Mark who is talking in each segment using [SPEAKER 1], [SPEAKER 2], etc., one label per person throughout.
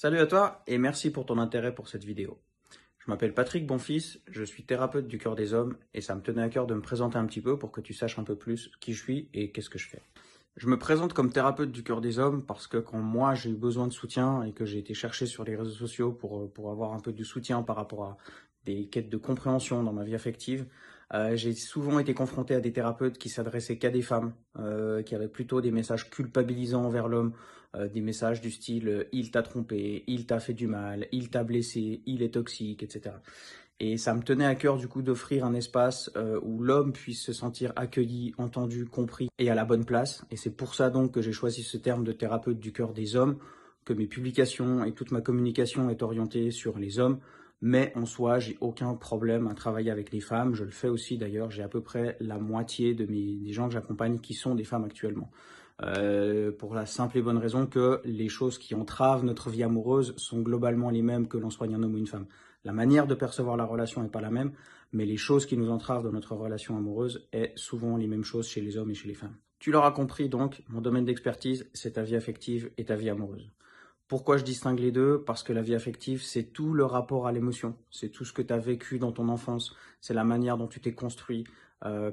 [SPEAKER 1] Salut à toi et merci pour ton intérêt pour cette vidéo. Je m'appelle Patrick Bonfils, je suis thérapeute du cœur des hommes et ça me tenait à cœur de me présenter un petit peu pour que tu saches un peu plus qui je suis et qu'est-ce que je fais. Je me présente comme thérapeute du cœur des hommes parce que quand moi j'ai eu besoin de soutien et que j'ai été chercher sur les réseaux sociaux pour avoir un peu de soutien par rapport à des quêtes de compréhension dans ma vie affective, j'ai souvent été confronté à des thérapeutes qui s'adressaient qu'à des femmes, qui avaient plutôt des messages culpabilisants envers l'homme, des messages du style il t'a trompé, il t'a fait du mal, il t'a blessé, il est toxique, etc. Et ça me tenait à cœur du coup d'offrir un espace où l'homme puisse se sentir accueilli, entendu, compris et à la bonne place. Et c'est pour ça donc que j'ai choisi ce terme de thérapeute du cœur des hommes, que mes publications et toute ma communication est orientée sur les hommes. Mais en soi, j'ai aucun problème à travailler avec les femmes. Je le fais aussi d'ailleurs. J'ai à peu près la moitié des gens que j'accompagne qui sont des femmes actuellement. Pour la simple et bonne raison que les choses qui entravent notre vie amoureuse sont globalement les mêmes que l'on soit un homme ou une femme. La manière de percevoir la relation n'est pas la même, mais les choses qui nous entravent dans notre relation amoureuse est souvent les mêmes choses chez les hommes et chez les femmes. Tu l'auras compris donc, mon domaine d'expertise, c'est ta vie affective et ta vie amoureuse. Pourquoi je distingue les deux? Parce que la vie affective, c'est tout le rapport à l'émotion. C'est tout ce que tu as vécu dans ton enfance. C'est la manière dont tu t'es construit.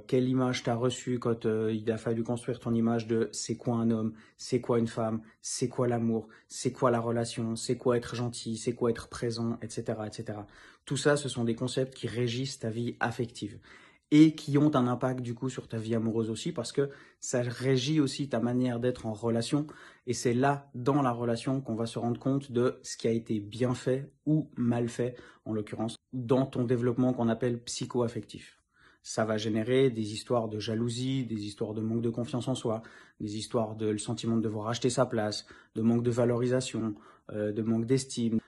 [SPEAKER 1] Quelle image tu as reçue quand il a fallu construire ton image de c'est quoi un homme, c'est quoi une femme, c'est quoi l'amour, c'est quoi la relation, c'est quoi être gentil, c'est quoi être présent, etc., etc. Tout ça, ce sont des concepts qui régissent ta vie affective et qui ont un impact du coup sur ta vie amoureuse aussi parce que ça régit aussi ta manière d'être en relation et c'est là, dans la relation, qu'on va se rendre compte de ce qui a été bien fait ou mal fait, en l'occurrence, dans ton développement qu'on appelle psycho-affectif. Ça va générer des histoires de jalousie, des histoires de manque de confiance en soi, des histoires de le sentiment de devoir acheter sa place, de manque de valorisation, de manque d'estime.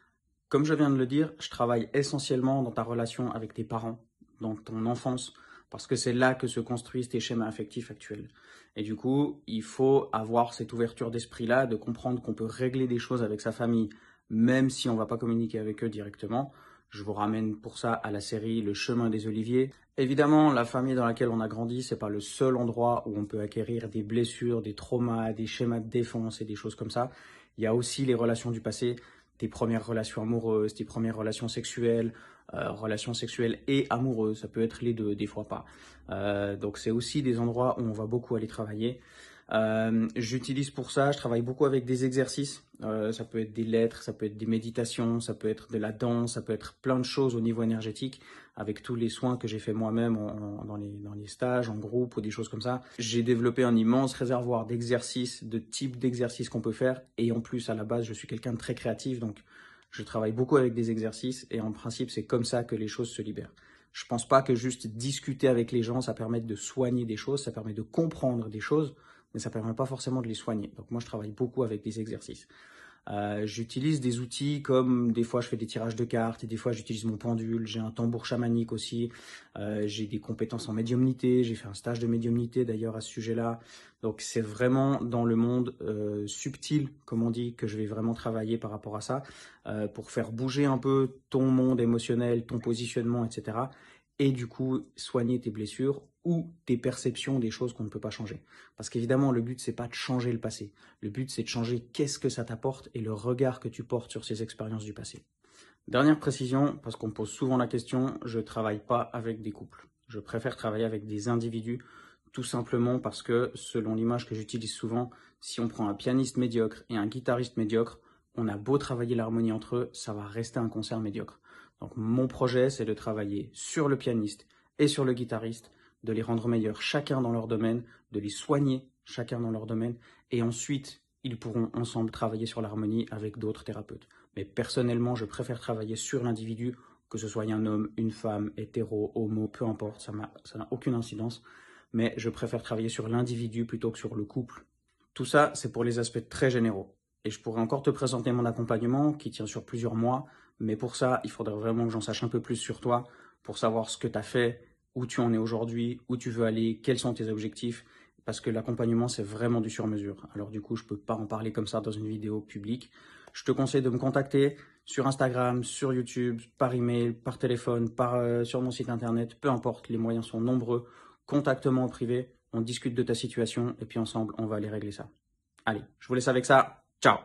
[SPEAKER 1] Comme je viens de le dire, je travaille essentiellement dans ta relation avec tes parents, dans ton enfance, parce que c'est là que se construisent tes schémas affectifs actuels. Et du coup, il faut avoir cette ouverture d'esprit-là, de comprendre qu'on peut régler des choses avec sa famille, même si on ne va pas communiquer avec eux directement. Je vous ramène pour ça à la série Le chemin des oliviers. Évidemment, la famille dans laquelle on a grandi, c'est pas le seul endroit où on peut acquérir des blessures, des traumas, des schémas de défense et des choses comme ça. Il y a aussi les relations du passé, tes premières relations amoureuses, tes premières relations sexuelles et amoureuses, ça peut être les deux, des fois pas. Donc c'est aussi des endroits où on va beaucoup aller travailler. J'utilise pour ça, je travaille beaucoup avec des exercices, ça peut être des lettres, ça peut être des méditations, ça peut être de la danse, ça peut être plein de choses au niveau énergétique, avec tous les soins que j'ai fait moi-même dans les stages, en groupe ou des choses comme ça. J'ai développé un immense réservoir d'exercices, de types d'exercices qu'on peut faire, et en plus à la base je suis quelqu'un de très créatif, donc je travaille beaucoup avec des exercices, et en principe c'est comme ça que les choses se libèrent. Je pense pas que juste discuter avec les gens, ça permette de soigner des choses, ça permet de comprendre des choses, mais ça ne permet pas forcément de les soigner. Donc moi, je travaille beaucoup avec des exercices. J'utilise des outils comme des fois je fais des tirages de cartes et des fois j'utilise mon pendule, j'ai un tambour chamanique aussi, j'ai des compétences en médiumnité, j'ai fait un stage de médiumnité d'ailleurs à ce sujet-là. Donc c'est vraiment dans le monde subtil, comme on dit, que je vais vraiment travailler par rapport à ça, pour faire bouger un peu ton monde émotionnel, ton positionnement, etc. Et du coup soigner tes blessures ou tes perceptions des choses qu'on ne peut pas changer. Parce qu'évidemment, le but, c'est pas de changer le passé. Le but, c'est de changer qu'est-ce que ça t'apporte et le regard que tu portes sur ces expériences du passé. Dernière précision, parce qu'on me pose souvent la question, je ne travaille pas avec des couples. Je préfère travailler avec des individus, tout simplement parce que, selon l'image que j'utilise souvent, si on prend un pianiste médiocre et un guitariste médiocre, on a beau travailler l'harmonie entre eux, ça va rester un concert médiocre. Donc mon projet, c'est de travailler sur le pianiste et sur le guitariste, de les rendre meilleurs chacun dans leur domaine, de les soigner chacun dans leur domaine, et ensuite, ils pourront ensemble travailler sur l'harmonie avec d'autres thérapeutes. Mais personnellement, je préfère travailler sur l'individu, que ce soit un homme, une femme, hétéro, homo, peu importe, ça n'a aucune incidence. Mais je préfère travailler sur l'individu plutôt que sur le couple. Tout ça, c'est pour les aspects très généraux. Et je pourrais encore te présenter mon accompagnement qui tient sur plusieurs mois, mais pour ça, il faudrait vraiment que j'en sache un peu plus sur toi, pour savoir ce que tu as fait, où tu en es aujourd'hui, où tu veux aller, quels sont tes objectifs, parce que l'accompagnement, c'est vraiment du sur-mesure. Alors du coup, je ne peux pas en parler comme ça dans une vidéo publique. Je te conseille de me contacter sur Instagram, sur YouTube, par email, par téléphone, sur mon site internet, peu importe, les moyens sont nombreux. Contacte-moi en privé, on discute de ta situation et puis ensemble, on va aller régler ça. Allez, je vous laisse avec ça. Ciao!